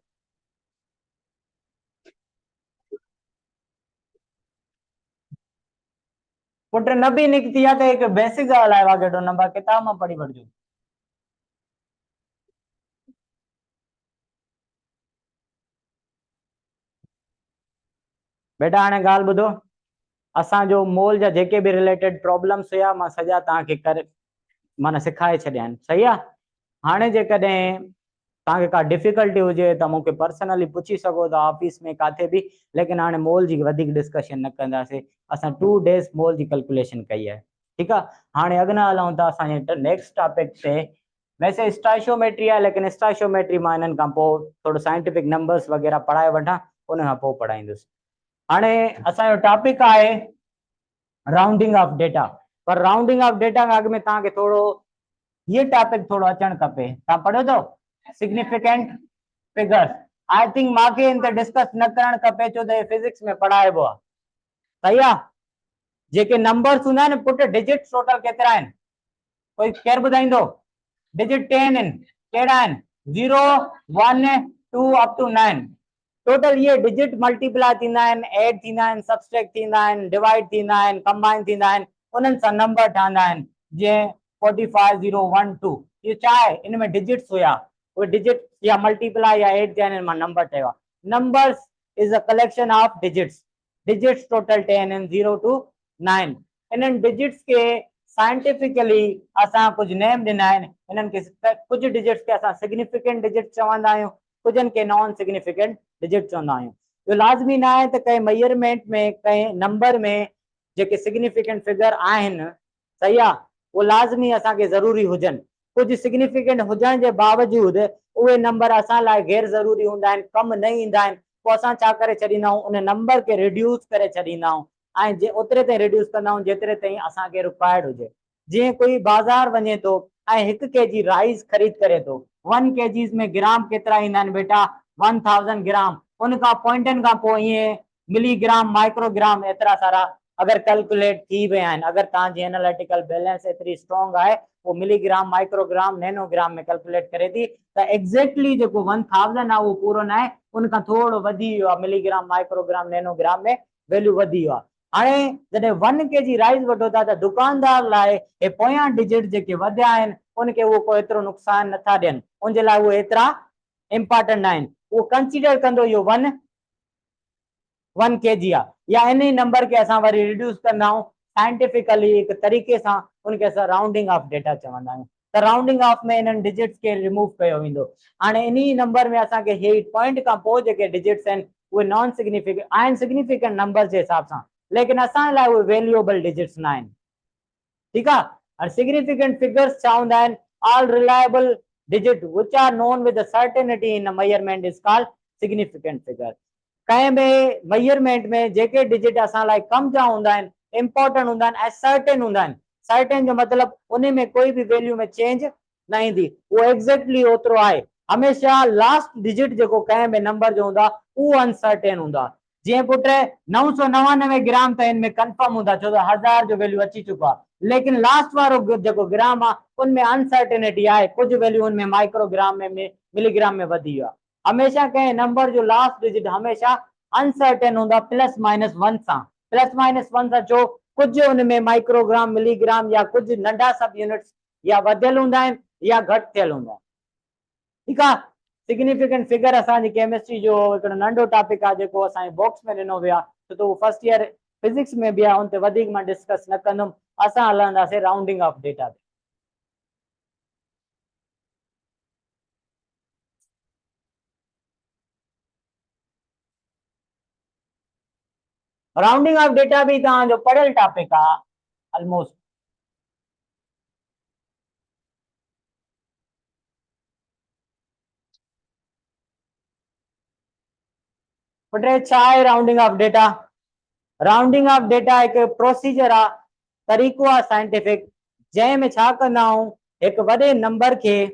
पुट न बि निकिती आहे त हिकु बेसिक ॻाल्हि आहे एवोगैड्रो नंबर किताब मां पढ़ी वठिजो. बेटा हाणे ॻाल्हि ॿुधो असांजो मोल जा जेके बि रिलेटेड प्रॉब्लम्स हुया मां सॼा तव्हांखे करे माना सिखाए छॾिया आहिनि. सही आहे. हाणे जेकॾहिं तव्हांखे का डिफिकल्टी हुजे त मूंखे पर्सनली पुछी सघो था ऑफिस में काथे बि. लेकिन हाणे मोल जी वधीक डिस्कशन न कंदासीं. असां 2 days मोल जी कैलकुलेशन कई आहे. ठीकु आहे. हाणे अॻियां हलूं था असांजे नेक्स्ट टॉपिक ते. वैसे स्टाइशोमेट्री आहे लेकिन स्टाइशोमेट्री मां हिननि खां पोइ थोरो साइंटिफिक नंबर्स वग़ैरह पढ़ाए वठां उन खां पोइ पढ़ाईंदुसि. हाणे असांजो टॉपिक आहे राउंडिंग ऑफ डेटा. पर राउंडिंग ऑफ डेटा में अॻु में तव्हांखे थोरो ये टॉपिक थोड़ो अचण खपे. तव्हां पढ़ियो अथव सिग्निफिकेंट फिगर्स. आई थिंक मांखे इन ते डिस्कस न करणु खपे छो त फिजिक्स में पढ़ाइबो आहे. सही आहे. जेके नंबर्स हूंदा आहिनि पुट डिजिट्स टोटल केतिरा आहिनि कोई केरु ॿुधाईंदो. डिजिट 10 आहिनि. कहिड़ा आहिनि 0 1 2 अप टू 9. टोटल ये डिजिट मल्टीप्लाई थींदा आहिनि एड थींदा आहिनि सबस्ट्रैक्ट थींदा आहिनि डिवाइड थींदा आहिनि कंबाइन थींदा आहिनि उन्हनि सां नंबर ठहंदा आहिनि. जीअं 45 0 1 2 ये छा आहे इन में डिजिट्स हुया उहे डिजिट या मल्टीप्लाई या एड थिया आहिनि मां नंबर ठहियो आहे. Numbers is a collection of digits. Digits total 10 आहिनि 0 to 9. इन्हनि डिजिट्स के साइंटिफिकली असां कुछ नेम ॾिना आहिनि. इन्हनि खे कुझु डिजिट्स खे असां सिग्निफिकेंट डिजिट चवंदा आहियूं कुझनि खे नॉन सिग्निफिकेंट डिजिट चवंदा आहियूं. इहो लाज़मी न आहे त कंहिं मेजरमेंट में कंहिं नंबर में जेके सिग्निफिकेंट फिगर आहिनि सही आहे वो लाज़मी असांखे ज़रूरी हुजनि. कुझु सिग्निफिकेंट हुजण जे बावजूद उहे नंबर असां लाइ गैर ज़रूरी हूंदा आहिनि कमु न ईंदा आहिनि. पोइ असां छा करे छॾींदा आहियूं उन नंबर खे रिड्यूस करे छॾींदा आहियूं ऐं जे ओतिरे ताईं रिड्यूस कंदा आहियूं जेतिरे ताईं असांखे रिक्वायर्ड हुजे. जीअं कोई बाज़ार वञे थो ऐं 1 kg राइस ख़रीद करे थो 1 kg में ग्राम केतिरा ईंदा आहिनि बेटा 1000 ग्राम. उन खां पॉइंटनि खां पोइ ईअं मिलीग्राम माइक्रोग्राम एतिरा सारा अगर कैलकुलेट थी विया आहिनि. अगर तव्हांजी एनालिटिकल बैलेंस एतिरी स्ट्रॉन्ग आहे वो मिलीग्राम माइक्रोग्राम नैनोग्राम में कैलकुलेट करे थी त एग्जैक्टली जेको 1000 आहे उहो पूरो न आहे उन खां थोरो वधी वियो आहे मिलीग्राम माइक्रोग्राम नैनोग्राम में वैल्यू वधी वियो आहे. हाणे जॾहिं 1 kg राइस वठो था त दुकानदार लाइ हे पोयां डिजिट जेके वधिया आहिनि उनखे उहो को एतिरो नुक़सान नथा ॾियनि. उनजे लाइ उहे एतिरा इम्पॉर्टेंट न आहिनि. वो कंसीडर कंदो इहो 1 kg आहे या इन नंबर के असां वरी रिड्यूस कंदा आहियूं साइंटिफिकली हिकु तरीक़े सां उनखे असां राउंडिंग ऑफ डेटा चवंदा आहियूं. त राउंडिंग ऑफ में इन्हनि डिजिट्स खे रिमूव कयो वेंदो. हाणे इन नंबर में असांखे हे पॉइंट खां पोइ जेके डिजिट्स आहिनि उहे नॉन सिग्निफिकेंट आहिनि सिग्निफिकेंट नंबर जे हिसाब सां, लेकिन असां लाइ उहे वैल्यूएबल डिजिट्स न आहिनि। ठीक है। और significant figures छा हूंदा आहिनि? all reliable digit which are known with a certainty in a measurement is called significant figure। कंहिं बि मेजरमेंट में जेके डिजिट असां लाइ कम जा हूंदा आहिनि, इंपॉर्टेंट हूंदा आहिनि ऐं सर्टेन हूंदा आहिनि। सर्टेन जो मतलब उन में कोई भी वैल्यू में चेंज न ईंदी, वो एग्जैक्टली ओतिरो आहे। हमेशा लास्ट डिजिट जेको कंहिं बि नंबर जो हूंदा उहो अनसर्टेन हूंदा। जीअं पुट 999 ग्राम त इनमें कंफर्म हूंदा, छो त 1000 जो वैल्यू अची चुको आहे, लेकिन लास्ट वारो जेको ग्राम आहे उनमें अनसर्टेनिटी आहे, कुछ वैल्यू उनमें माइक्रोग्राम में मिलीग्राम में वधी वियो आहे। हमेशा कंहिं नंबर जो लास्ट डिजिट हमेशा अनसर्टेन हूंदा प्लस माइनस 1 सां। प्लस माइनस 1 सां छो? कुछ उनमें माइक्रोग्राम मिलीग्राम या कुछ नंढा सब यूनिट्स या वधियल हूंदा आहिनि या घटि थियल हूंदा आहिनि। ठीक आहे। सिग्निफिकेंट फिगर असांजी केमिस्ट्री जो हिकिड़ो नंढो टॉपिक आहे जेको असांजे बॉक्स में ॾिनो वियो आहे, छो त उहो फर्स्ट ईयर फिजिक्स में बि आहे, उन ते वधीक मां डिस्कस न कंदुमि। असां हलंदासीं राउंडिंग ऑफ डेटा ते। राउंडिंग ऑफ डेटा भी तव्हांजो पढ़ियल टॉपिक आहे ऑलमोस्ट। पुटे छा आहे rounding off data? Rounding off data एक प्रोसीजर आहे, तरीक़ो आहे साइंटिफिक, जंहिंमें छा कंदा आहियूं, एक वॾे नंबर के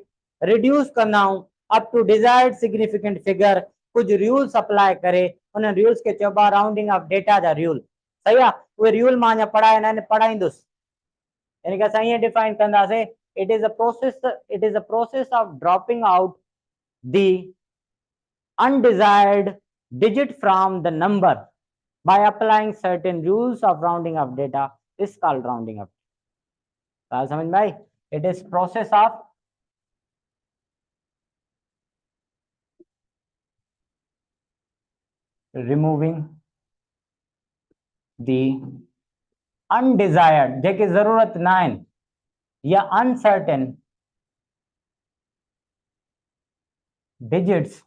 रिड्यूस कंदा आहियूं up to desired significant figure. कुछ रूल्स अप्लाई करे उन रूल्स के चइबो आहे राउंडिंग ऑफ डेटा जा रूल। सही आहे। उहे रूल मां अञा पढ़ाया न आहिनि, पढ़ाईंदुसि। यानी कि असां ईअं डिफाइन कंदासीं, it is a process of dropping out the undesired digit from the number by applying certain rules of rounding of data is called rounding up। समझ में आई? It is process of removing the undesired जेके जरूरत ना आहिनि या uncertain digits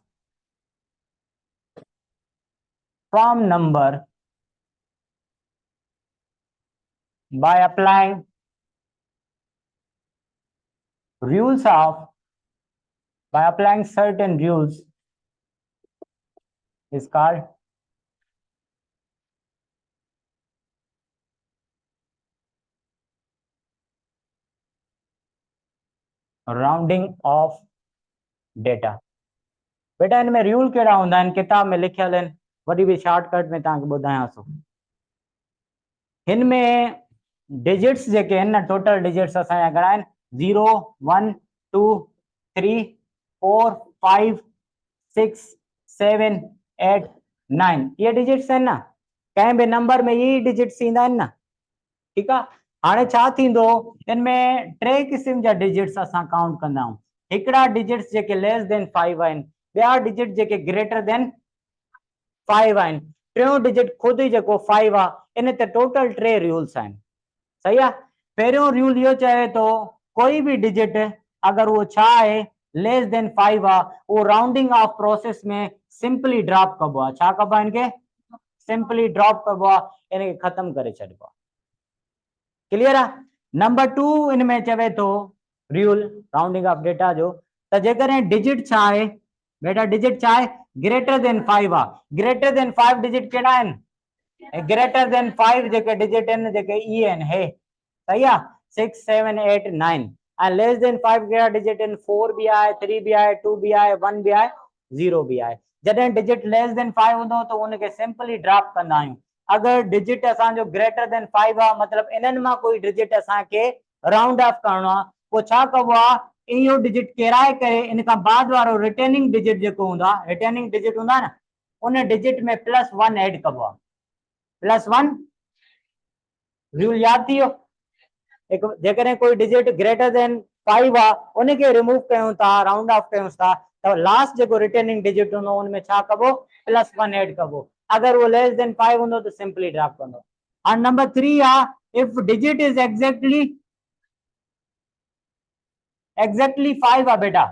from number by applying certain rules is called rounding off data. बेटा इनमें rule कहिड़ा हूंदा आहिनि? किताब में लिखियल आहिनि, वरी बि शॉर्टकट में तव्हांखे ॿुधायां थो। इनमें डिजिट्स जेके आहिनि न, टोटल डिजिट्स असांजा घणा आहिनि? 0 1 2 3 4 5 6 7 8 9 ये डिजिट्स आहिनि न। कंहिं बि नंबर में ये डिजिट्स ईंदा आहिनि न। ठीक आहे। हाणे छा थींदो, इनमें 3 क़िस्म जा डिजिट्स असां काउंट कंदा आहियूं। हिकिड़ा डिजिट्स जेके लेस देन 5 आहिनि, ॿिया डिजिट जेके ग्रेटर देन 5 आहिनि, टियों डिजिट खुद ही जेको 5 आहे। इन ते टोटल 3 रूल्स आहिनि। सही आहे। पहिरियों रूल इहो चवे थो, कोई भी डिजिट अगर वो छा आहे लेस देन 5 आहे, वो राउंडिंग ऑफ प्रोसेस में सिंपली ड्रॉप कबो आहे। छा कबो आहे? इनके सिंपली ड्रॉप कबो आहे, इनके खत्म करे छॾिबो आहे। क्लियर आहे? नंबर 2 इनमें चवे थो रूल राउंडिंग ऑफ डेटा जो, त जेकॾहिं डिजिट छा आहे बेटा, डिजिट छा आहे? ग्रेटर देन 5 आहे। ग्रेटर देन 5 डिजिट कहिड़ा आहिनि? ग्रेटर देन 5 जेके डिजिट आहिनि जेके ई आहिनि हे। सही आहे। 6 7 8 9 ऐं लेस देन 5 कहिड़ा डिजिट आहिनि? 4 बि आहे, 3 बि आहे, 2 बि आहे, 1 बि आहे, 0 बि आहे। जॾहिं डिजिट लेस देन 5 हूंदो त उनखे सिंपली ड्रॉप कंदा आहियूं। अगर डिजिट असांजो ग्रेटर देन 5 आहे, मतलब इन्हनि मां कोई डिजिट असांखे राउंड ऑफ करणो आहे, पोइ छा कबो आहे? इहो डिजिट किराए करे इन खां बाद वारो रिटर्निंग डिजिट जेको हूंदा, रिटर्निंग डिजिट हूंदा न, उन डिजिट में +1 ऐड कबो आहे। +1 रूल याद थी वियो? जेकॾहिं कोई डिजिट ग्रेटर देन 5 आहे, उनखे रिमूव कयूं था, राउंड ऑफ कयूं था, तो लास्ट जेको रिटर्निंग डिजिट हूंदो उनमें छा कबो? +1 ऐड कबो। अगर वो लेस देन 5 हूंदो तो सिंपली ड्रॉप कंदो। और नंबर 3 आहे, इफ डिजिट इज एग्जैक्टली 5 आहे बेटा,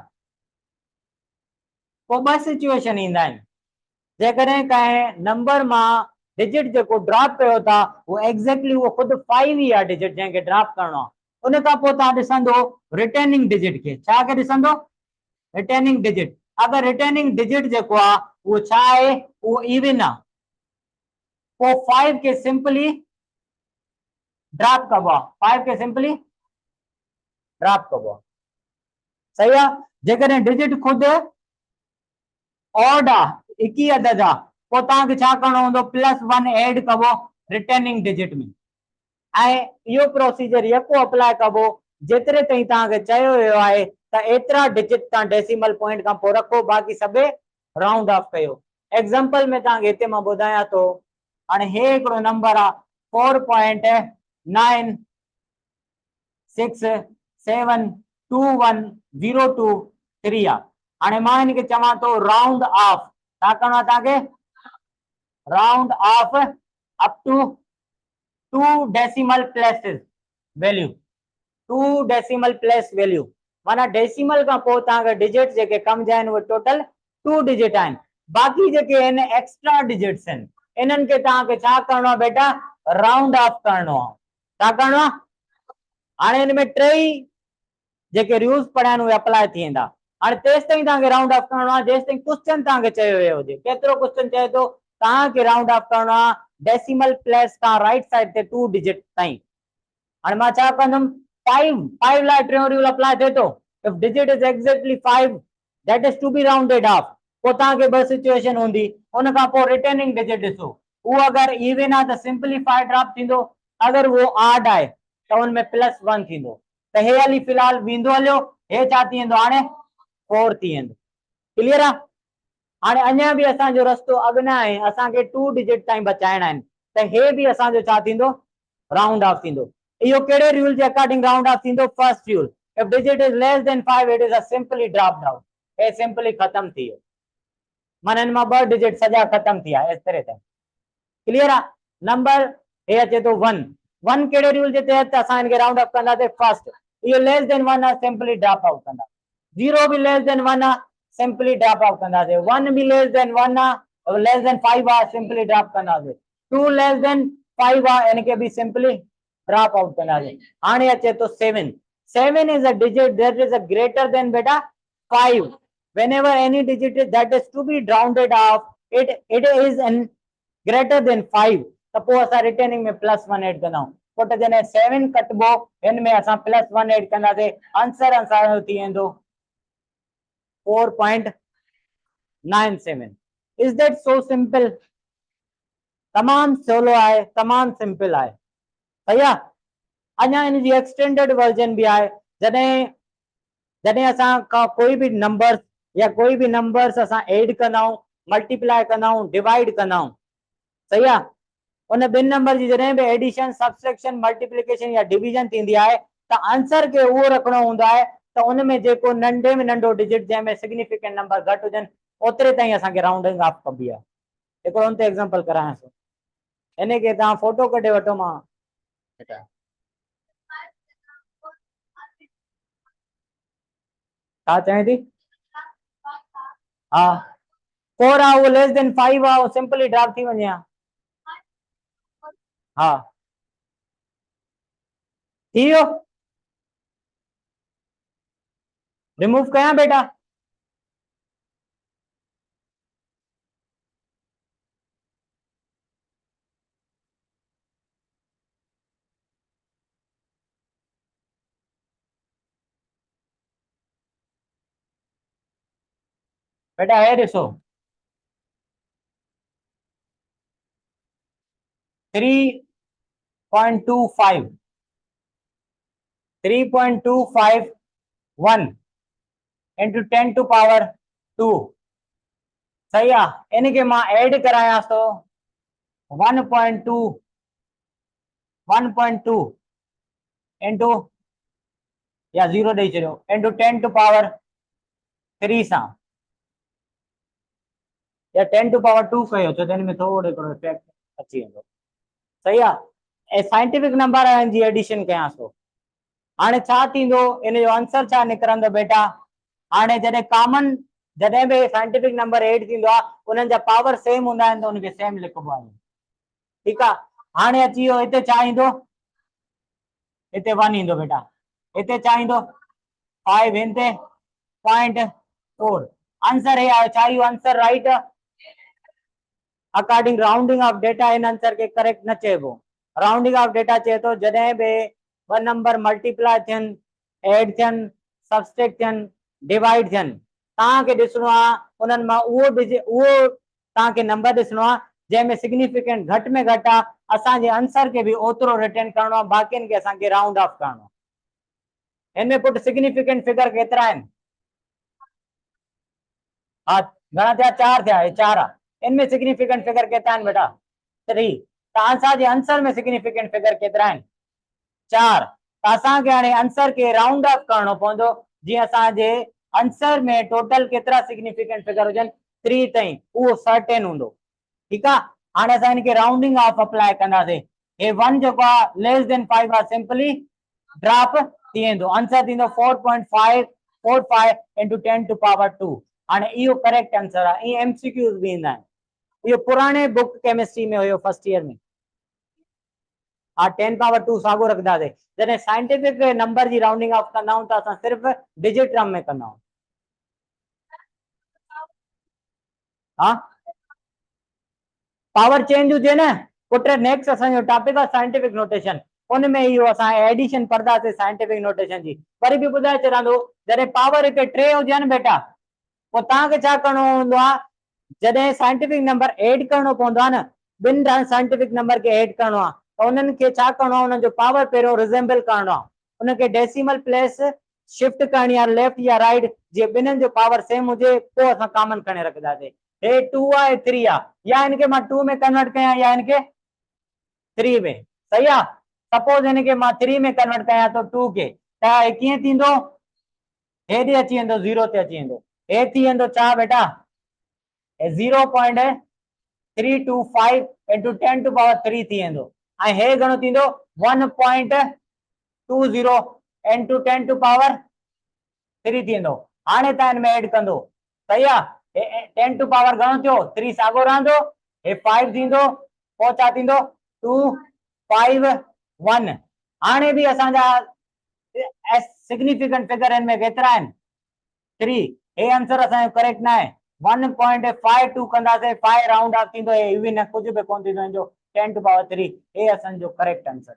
पोइ 2 सिचुएशन ईंदा आहिनि। जेकॾहिं कंहिं नंबर मां डिजिट जेको ड्रॉप कयो था वो एग्जैक्टली वो खुद 5 ही आहे डिजिट जंहिंखे ड्रॉप करणो आहे। उन खां पोइ तव्हां ॾिसंदो रिटर्निंग डिजिट खे, छा खे ॾिसंदो? Returning digit. अगर रिटर्निंग डिजिट जेको आहे वो छा आहे, वो इवन आहे, पोइ 5 के सिंपली ड्रॉप कबो आहे, 5 के सिंपली ड्रॉप कबो आहे। सही आहे। जेकॾहिं डिजिट खुद ऑड आहे, 21 अदद आहे, पोइ तव्हांखे छा करणो हूंदो? +1 ऐड कबो रिटर्निंग डिजिट में। ऐं इहो प्रोसीजर यको अप्लाई कबो जेतिरे ताईं तव्हांखे चयो वियो आहे त एतिरा डिजिट तव्हां डेसिमल पॉइंट खां पोइ रखो, बाक़ी सभु राउंड ऑफ कयो। एग्जांपल में तव्हांखे हिते मां ॿुधायां थो, हाणे हे हिकिड़ो नंबर आहे 4.96672103 आहे। हाणे मां हिनखे चवां थो राउंड ऑफ, छा करणो आहे तव्हांखे? Round off up to 2 decimal places value, 2 decimal place value, माना डेसिमल का पोइ तव्हांखे डिजिट जेके कम जाइन वो टोटल 2 डिजिट आहिनि। बाक़ी जेके आहिनि एक्स्ट्रा डिजिट्स आहिनि, इन्हनि खे तव्हांखे छा करणो आहे बेटा? राउंड ऑफ करणो आहे। छा करणो आहे? हाणे हिन में टई जेके रूल्स पढ़िया आहिनि उहे अप्लाई थी वेंदा। हाणे तेसि ताईं तव्हांखे राउंड ऑफ करणो आहे जेसि ताईं क्वेश्चन तव्हांखे चयो वियो हुजे। केतिरो क्वेश्चन चए थो? तव्हांखे राउंड ऑफ करणो आहे डेसिमल प्लेस खां राइट साइड ते 2 डिजिट ताईं। हाणे मां छा कंदुमि? 5 लाइ टियों रूल अप्लाई थिए थो। If digit is exactly 5 that is to be rounded off. पोइ तव्हांखे ॿ सिचुएशन हूंदी, उन खां पोइ रिटर्निंग डिजिट ॾिसो, उहो अगरि इवन आहे त सिंपली 5 ड्रॉप थींदो, अगरि वो ऑड आहे त उनमें +1 थींदो। त हे हली फ़िलहाल वेंदो हलियो, हे छा थी वेंदो? हाणे 4 थी वेंदो। क्लियर आहे? हाणे अञा बि असांजो रस्तो अॻियां आहे, असांखे 2 डिजिट ताईं बचाइणा आहिनि, त हे बि असांजो छा थींदो? राउंड ऑफ थींदो। इहो कहिड़े रूल जे अकॉर्डिंग राउंड ऑफ थींदो? First rule, if digit is less than 5 it is a simply dropped out. हे सिंपली खत्म थी वियो, माना इन मां 2 डिजिट सॼा खत्म थी विया इस तरह से। क्लियर आहे? नंबर हे अचे थो 1 कहिड़े रूल जे तहत असां इनखे राउंड ऑफ कंदासीं? फर्स्ट, इहो लेस देन 1 आहे, सिंपली ड्रॉप आउट कंदा। 0 भी लेस देन 1 आहे, सिंपली ड्रॉप आउट कंदासीं। 1 भी लेस देन 1 आहे, लेस देन 5 आहे, सिंपली ड्रॉप कंदासीं। 2 लेस देन 5 आहे, इनके भी सिंपली ड्रॉप आउट कंदासीं। हाणे अचे तो 7 is a digit that is a greater than beta 5. Whenever any digit is that is to be rounded off, it is an greater than 5, त पोइ असां रिटर्निंग में +1 ऐड कंदा आहियूं। पोइ त जॾहिं 7 कटबो, हिन में असां +1 ऐड कंदासीं, आंसर असांजो थी वेंदो 4.97। Is that so simple? तमाम सवलो आहे, तमाम सिंपल आहे। सही आहे। अञा इन जी एक्सटेंडेड वर्जन भी आहे। जॾहिं जॾहिं असां का कोई भी नंबर या कोई भी नंबर्स असां ऐड कंदा आहियूं, मल्टीप्लाई कंदा आहियूं, डिवाइड कंदा आहियूं, सही आहे, उन ॿिनि नंबर जी जॾहिं भी एडिशन, सब्सट्रैक्शन, मल्टीप्लिकेशन या डिवीजन थींदी आहे त आंसर खे उहो रखणो हूंदो आहे त उन में जेको नंढे में नंढो डिजिट जंहिंमें सिग्निफिकेंट नंबर घटि हुजनि ओतिरे ताईं असांखे राउंडिंग ऑफ कबी आहे। हिकिड़ो उन ते एग्जांपल करायां थो, इन खे तव्हां फोटो कढे वठो, मां छा चएं थी? हा 4 आहे, उहो लेस देन 5 आहे, उहो सिंपली ड्रॉप थी वञे हा। हा थी वियो, रिमूव कयां बेटा? बेटा हे ॾिसो 3.25 3.251 into 10 to power 2, सही आहे। इनके मां ऐड करायांसि थो 1.2 इंटू या 0 ॾेई छॾियो इंटू 10 to power 3 सां, या 10 to power 2 कयो छो त हिन में थोरो हिकिड़ो इफेक्ट अची वेंदो। सही आहे। ऐं साइंटिफिक नंबर आहिनि जी एडिशन कयांसि थो। हाणे छा थींदो, इन जो आंसर छा निकिरंदो बेटा? हाणे जॾहिं कॉमन जॾहिं बि साइंटिफिक नंबर एड थींदो आहे उन्हनि जा पावर सेम हूंदा आहिनि त उनखे सेम लिखबो आहे। ठीकु आहे, हाणे अची वियो हिते छा ईंदो, हिते 1 ईंदो बेटा, हिते छा ईंदो 5 हिते 0.4। आंसर हे आयो, छा इहो answer right? According rounding off data in answer के करेक्ट न चइबो। राउंडिंग ऑफ डेटा चए थो जॾहिं बि ॿ नंबर मल्टीप्लाई थियनि, एड थियनि, सब्सट्रैक्ट थियनि, डिवाइड थियनि, तव्हांखे ॾिसणो आहे उन्हनि मां उहो तव्हांखे नंबर ॾिसणो आहे जंहिंमें सिग्निफिकेंट घटि में घटि आहे। असांजे आंसर खे बि ओतिरो रिटर्न करणो आहे, बाक़ियुनि खे असांखे राउंड ऑफ करणो आहे। हिन में पुट सिग्निफिकेंट फिगर केतिरा आहिनि? हाँ, घणा थिया? 4 थिया, हे 4 आहे। इनमें सिग्निफिकेंट फिगर केतिरा आहिनि बेटा? 3। त असांजे आंसर में सिग्निफिकेंट फिगर केतिरा आहिनि? 4। त असांखे हाणे आंसर खे राउंड ऑफ करणो पवंदो, जीअं असांजे आंसर में टोटल केतिरा सिग्निफिकेंट फिगर हुजनि 3 ताईं, उहो सर्टेन हूंदो। ठीकु आहे, हाणे असां हिनखे राउंडिंग ऑफ अप्लाई कंदासीं। हे 1 जेको आहे लेस देन 5 आहे, सिंपली ड्रॉप थी वेंदो। आंसर थींदो 4.545 इंटू 10 टू पावर 2। हाणे इहो करेक्ट आंसर आहे। इहे एमसीक्यूज़ बि ईंदा आहिनि। इहो पुराणे बुक केमिस्ट्री में हुयो फर्स्ट ईयर में। हाँ, 10 पावर 2 साॻियो रखंदासीं। जॾहिं साइंटिफिक नंबर जी राउंडिंग ऑफ कंदा आहियूं त असां सिर्फ़ु डिजिट टर्म में कंदा आहियूं। हाँ, पावर चेंज हुजे न पुट, नेक्स्ट असांजो टॉपिक आहे साइंटिफिक नोटेशन। उन में इहो असां एडिशन पढ़ंदासीं साइंटिफिक नोटेशन जी। वरी बि ॿुधाए छॾियां थो, जॾहिं पावर हिते 3 हुजनि बेटा, पोइ तव्हांखे छा करिणो हूंदो आहे? जॾहिं साइंटिफिक नंबर ऐड करणो पवंदो आहे न, ॿिनि साइंटिफिक नंबर खे ऐड करणो आहे त उन्हनि खे छा करिणो आहे? उन्हनि जो पावर पहिरियों रिज़ेम्बल करणो आहे, उनखे डेसिमल प्लेस शिफ्ट करणी आहे लेफ्ट या राइट, जीअं ॿिन्हिनि जो पावर सेम हुजे, पोइ असां कॉमन खणे रखंदासीं। हे 2 आहे, 3 आहे, या इनखे मां 2 में कन्वर्ट कयां या इनखे 3 में। सही आहे, सपोज इनखे मां 3 में कन्वर्ट कयां तो 2 खे, त कीअं थींदो? हेॾे अची वेंदो, 0 ते अची वेंदो। हे थी वेंदो छा बेटा? 0.325 इंटू 10 टू पावर 3 थी वेंदो। ऐं हे घणो थींदो? 1.20 इंटू 10 टू पावर 3 थी वेंदो। हाणे तव्हां हिन में ऐड कंदो। सही आहे, 10 टू पावर घणो थियो? 3 साॻियो रहंदो, हे 5 थींदो, पोइ छा थींदो? 2 5 1। हाणे बि असांजा सिग्निफिकेंट फिगर हिन में केतिरा आहिनि? 3। हे आंसर असांजो करेक्ट न आहे। 1.52 कंदासीं, 5 राउंड ऑफ थींदो, हे बि न, कुझु बि कोन थींदो हिनजो। 10 टू पावर 3 हे असांजो करेक्ट आंसर।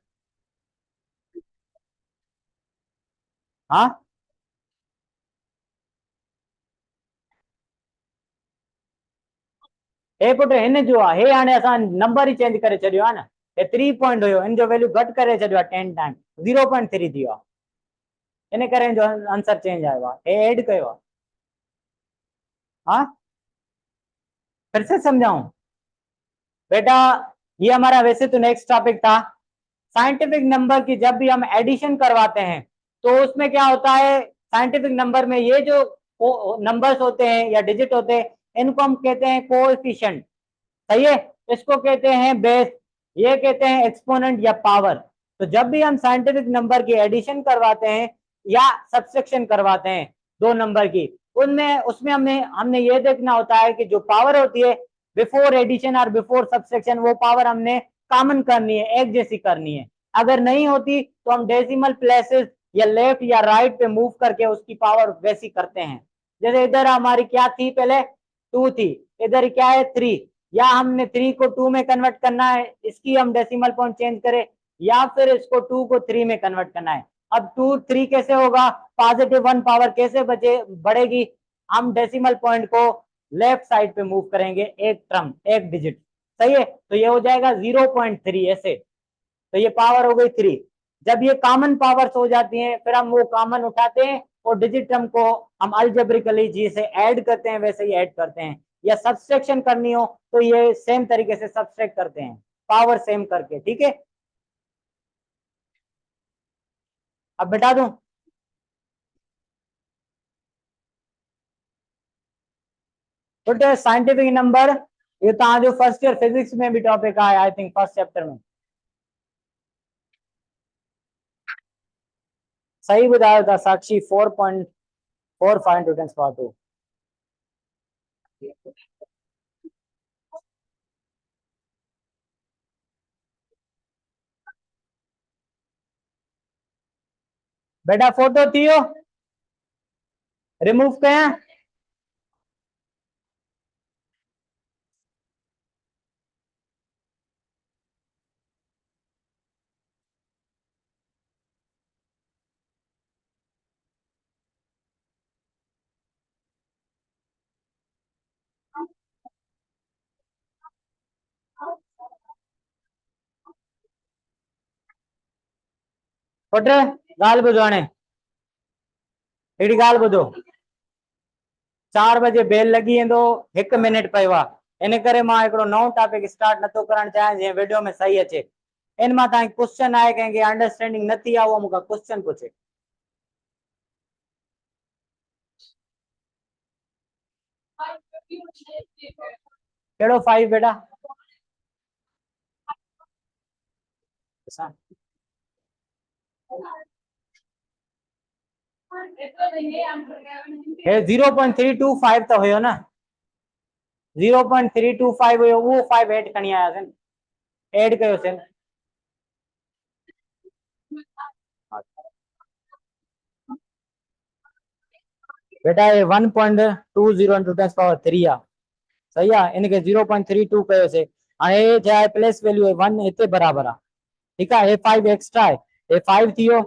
हाँ, हे पुट हिन जो आहे, हे हाणे असां नंबर ई चेंज करे छॾियो आहे न। हे 3 पॉइंट हुयो, हिन जो वैल्यू घटि करे छॾियो आहे 10 टाइम, 0.3 थी वियो आहे। इन करे हिन जो आंसर चेंज आयो आहे, हे ऐड कयो आहे। हाँ, फिर से समझाऊं बेटा? ये हमारा वैसे तो नेक्स्ट टॉपिक था। साइंटिफिक नंबर की जब भी हम एडिशन करवाते हैं तो उसमें क्या होता है? साइंटिफिक नंबर में ये जो नंबर्स होते हैं या डिजिट होते हैं, इनको हम कहते हैं कोएफिशिएंट। सही है, इसको कहते हैं बेस, ये कहते हैं एक्सपोनेंट या पावर। तो जब भी हम साइंटिफिक नंबर की एडिशन करवाते हैं या सब्सट्रैक्शन करवाते हैं दो नंबर की, उनमें उसमें हमने ये देखना होता है कि जो पावर होती है बिफोर एडिशन और बिफोर सब्सट्रैक्शन, वो पावर हमने कॉमन करनी है, एक जैसी करनी है। अगर नहीं होती तो हम डेसिमल प्लेसेस या लेफ्ट या राइट पे मूव करके उसकी पावर वैसी करते हैं। जैसे इधर हमारी क्या थी? पहले 2 थी, इधर क्या है? 3। या हमने 3 को 2 में कन्वर्ट करना है, इसकी हम डेसिमल पॉइंट चेंज करें, या फिर इसको 2 को 3 में कन्वर्ट करना है। अब 2 3 कैसे होगा? पॉजिटिव 1 पावर कैसे बढ़ेगी? हम डेसिमल पॉइंट को लेफ्ट साइड पे मूव करेंगे, एक टर्म, एक डिजिट। सही है, तो ये हो जाएगा 0.3 ऐसे। तो ये पावर हो गई 3। जब ये कॉमन पावर्स हो जाती हैं, फिर हम वो कॉमन उठाते हैं और डिजिट टर्म को हम अलजेब्रिकली जिसे ऐड करते हैं वैसे ही ऐड करते हैं। या सब्सट्रैक्शन करनी हो तो ये सेम तरीके से सब्सट्रैक्ट करते हैं, पावर सेम करके। ठीक है, अब बिठा दूं? तो साइंटिफिक नंबर ये तव्हांजो फर्स्ट ईयर फिजिक्स में भी टॉपिक आहे, आई थिंक फर्स्ट चैप्टर में। सही ॿुधायो था साक्षी, 4.45 इंटू 10 पावर 2। बेटा फोटो थियो रिमूव कया पुट गाल बुधो हाणे हिकिड़ी गाल बुधो 4 बजे बेल लगी वेंदो 1 मिनट पियो आहे इन करे मां हिकिड़ो नओं टॉपिक स्टार्ट नथो करण चाहियां जीअं वीडियो में सही अचे इन मां तव्हांखे क्वेश्चन आहे कंहिंखे अंडरस्टैंडिंग नथी आहे उहो मूंखां क्वेश्चन पुछे कहिड़ो 5 बेटा हे 0.325 तो हुयो न 0.325 हुयो वो 5 ऐड करणी आयासीं ऐड कयोसीं बेटा ये 1.20 into 10 power 3 आ सही है इनके 0.32 कयोसीं हाणे हे छा आहे प्लेस वैल्यू है 1 हिते बराबर आ ठीक है हे 5 एक्स्ट्रा है हे 5 थियो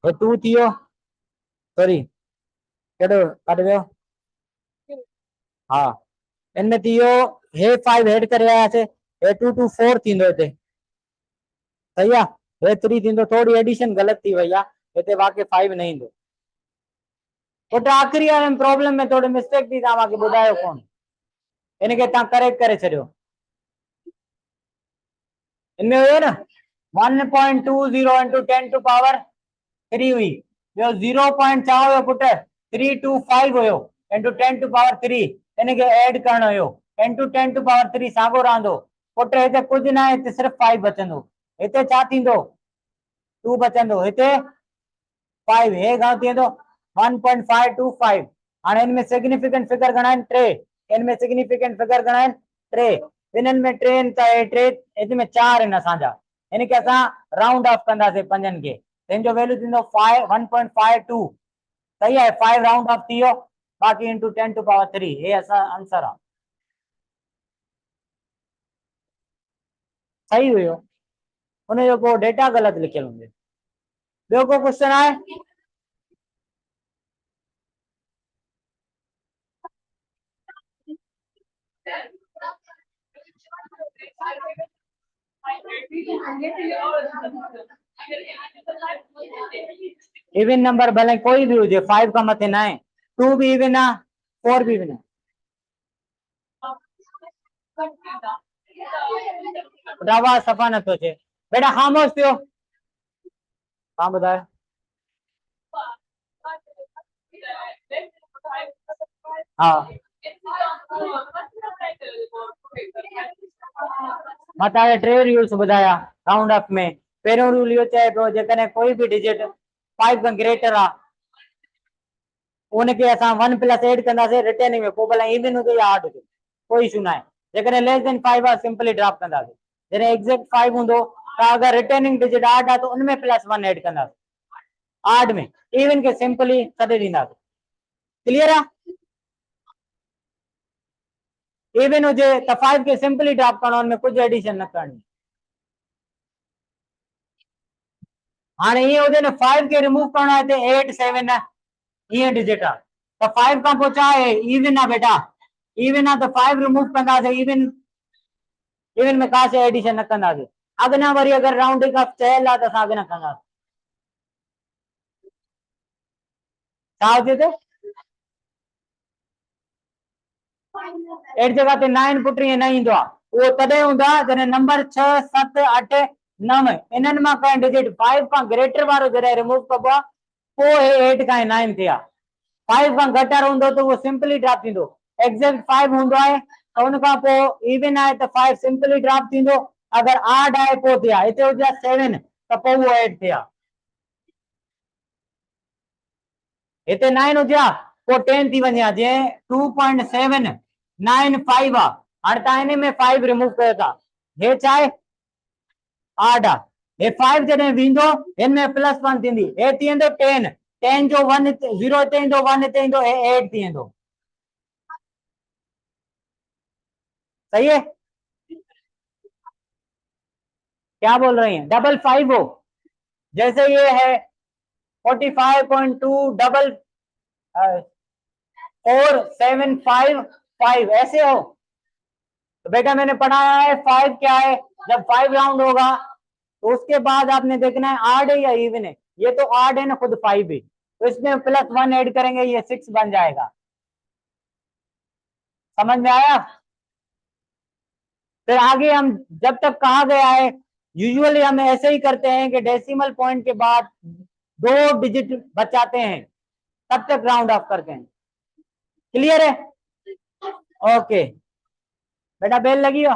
हे 2 थियो सॉरी केडो काट वियो हाँ इनमें थियो हे 5 ऐड करे आयासीं हे 2 to 4 थींदो हिते सही है हे 3 थींदो थोड़ी एडिशन गलत थी वई आ हिते वाकई 5 न ईंदो पुट आखिरी वारे प्रॉब्लम में थोड़ी मिस्टेक थी तव्हांखे ॿुधायो कोन इनके तव्हां करेक्ट करे छॾियो इनमें हुयो न 1.20 into 10 to power 3 हुई ॿियो 0. छा हुयो पुट 325 हुयो into 10 to power 3 इनके ऐड करणो हुयो 10 to 10 to power 3 साॻियो रहंदो पुट हिते कुझु न आहे हिते सिर्फ़ 5 बचंदो हिते छा थींदो 2 बचंदो हिते 5 हे घणो थी वेंदो 1.525 हाणे इनमें सिग्निफिकेंट फिगर घणा आहिनि 3 इनमें सिग्निफिकेंट फिगर घणा आहिनि 3 इन्हनि में 3 त हे 3 हिन में 4 आहिनि असांजा इनखे असां राउंड ऑफ कंदासीं पंजनि खे तंहिंजो वैल्यू थींदो 1.52 सही आहे 5 राउंड ऑफ थी वियो बाक़ी इंटू 10 to power 3 हे असां आंसर आहे सही हुयो उनजो को डेटा ग़लति लिखियल हूंदो ॿियो को क्वेश्चन आहे इवन नंबर भले कोई भी हुजे 5 का मथे ना है 2 भी इवन है 4 भी इवन है आवाज सफ़ा नथो अचे बेटा ख़ामोश थियो हाँ ॿुधायो हाँ मां तव्हांखे 3 रूल्स ॿुधाया राउंड अप में पहिरियों रूल इहो चए पियो जेकॾहिं कोई भी डिजिट 5 खां ग्रेटर आहे उनखे असां 1 प्लस ऐड कंदासीं रिटर्निंग में पोइ भला इवन हुजे या ऑड हुजे कोई इशू ना आहे जेकॾहिं लेस देन 5 आहे सिंपली ड्रॉप कंदासीं जॾहिं एग्जैक्ट 5 हूंदो त अगरि रिटर्निंग डिजिट ऑड आहे त उनमें +1 ऐड कंदासीं ऑड में इवन के सिंपली छॾे ॾींदासीं क्लियर आहे इवन हुजे त 5 के सिंपली ड्रॉप करणो उनमें कुछ एडिशन न करनी हाणे ईअं हुजे न 5 के रिमूव करणो आहे त 8 7 न ईअं डिजिट आहे त 5 खां पोइ छा आहे इवन आहे बेटा इवन आहे त 5 रिमूव कंदासीं इवन में का शइ एडिशन न कंदासीं अॻियां वरी अगरि राउंडिंग ऑफ चयल आहे त असां अॻियां कंदासीं छा हुजे त 8 जगह ते 9 पुट ईअं न ईंदो आहे उहो तॾहिं हूंदो आहे जॾहिं नंबर 6 7 8 9 इन्हनि मां कंहिं डिजिट 5 खां ग्रेटर वारो जॾहिं रिमूव कबो आहे पोइ हे 8 खां 9 थिया 5 खां घटि हूंदो त उहो सिंपली ड्रॉप थींदो एक्ज़ैक्ट 5 हूंदो आहे त उन खां पोइ इवन आहे त 5 सिंपली ड्रॉप थींदो अगरि ऑड आहे पोइ थिया हिते हुजे 7 त पोइ उहो 8 थिया हिते 9 हुजे पोइ 10 थी वञे जीअं 2.795 आहे हाणे तव्हां हिन में 5 रिमूव कयो था हे छा आहे ऑड आहे हे 5 जॾहिं वेंदो हिन में +1 थींदी हे थी वेंदो 10 10 जो 1 0 तीन दो 1 तीन दो 8 तीन दो, सही है? क्या बोल रही हैं? डबल 5 हो, जैसे ये है 45.2 डबल 4755 ऐसे हो। तो बेटा मैंने पढ़ाया है 5 क्या है, जब 5 राउंड होगा तो उसके बाद आपने देखना है आड है या इवन है। ये तो आड है ना, खुद 5 है, तो इसमें +1 ऐड करेंगे, ये 6 बन जाएगा। समझ में आया? फिर आगे हम जब तक कहा गया है, यूजुअली हम ऐसे ही करते हैं कि डेसिमल पॉइंट के बाद 2 डिजिट बचाते हैं, तब तक राउंड ऑफ करते हैं। क्लियर है? ओके बेटा, बेल लगी हो?